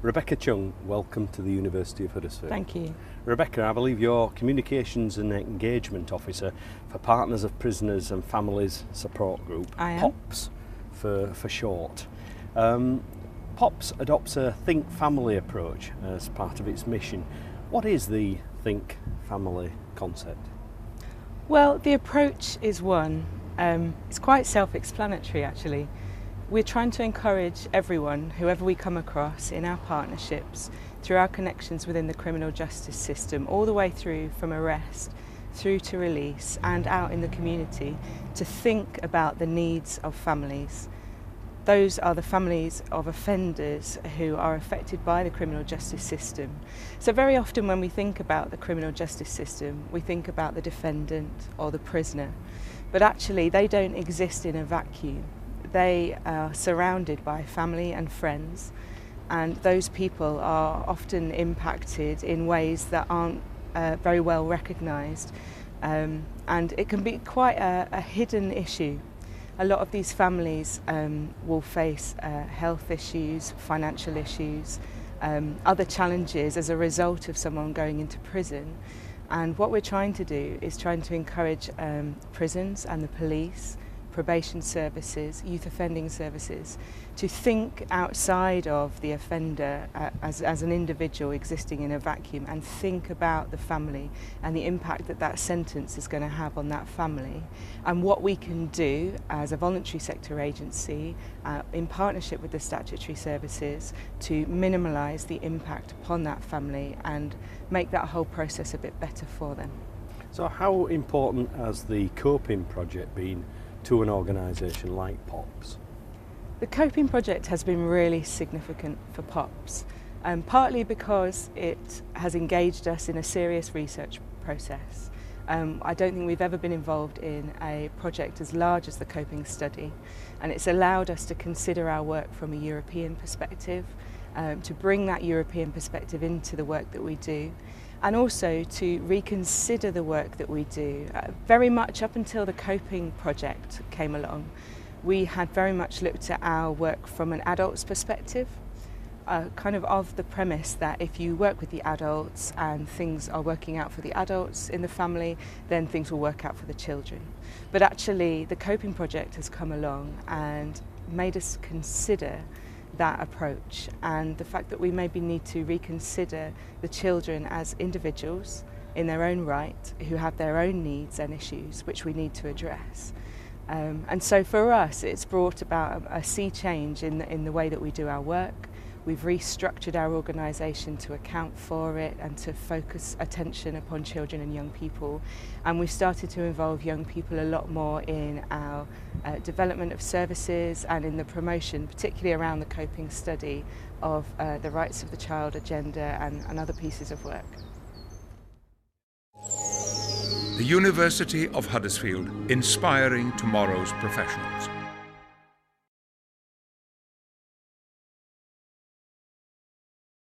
Rebecca Cheung, welcome to the University of Huddersfield. Thank you. Rebecca, I believe you're Communications and Engagement Officer for Partners of Prisoners and Families Support Group, I am. POPS for short. POPS adopts a Think Family approach as part of its mission. What is the Think Family concept? Well, the approach is one. It's quite self-explanatory actually. We're trying to encourage everyone, whoever we come across in our partnerships, through our connections within the criminal justice system, all the way through from arrest through to release and out in the community, to think about the needs of families. Those are the families of offenders who are affected by the criminal justice system. So very often when we think about the criminal justice system, we think about the defendant or the prisoner, but actually they don't exist in a vacuum. They are surrounded by family and friends, and those people are often impacted in ways that aren't very well recognised, and it can be quite a hidden issue. A lot of these families will face health issues, financial issues, other challenges as a result of someone going into prison. And what we're trying to do is trying to encourage prisons and the police, probation services, youth offending services, to think outside of the offender as an individual existing in a vacuum, and think about the family and the impact that that sentence is going to have on that family, and what we can do as a voluntary sector agency in partnership with the statutory services to minimise the impact upon that family and make that whole process a bit better for them. So how important has the COPING project been to an organisation like POPS? The COPING project has been really significant for POPS, partly because it has engaged us in a serious research process. I don't think we've ever been involved in a project as large as the COPING study, and it's allowed us to consider our work from a European perspective, to bring that European perspective into the work that we do, and also to reconsider the work that we do. Very much up until the COPING project came along, we had very much looked at our work from an adult's perspective, kind of the premise that if you work with the adults and things are working out for the adults in the family, then things will work out for the children. But actually the COPING project has come along and made us consider that approach, and the fact that we maybe need to reconsider the children as individuals in their own right, who have their own needs and issues which we need to address. And so for us it's brought about a sea change in the way that we do our work. We've restructured our organisation to account for it and to focus attention upon children and young people, and we've started to involve young people a lot more in our development of services and in the promotion, particularly around the COPING study, of the rights of the child agenda and other pieces of work. The University of Huddersfield, inspiring tomorrow's professionals.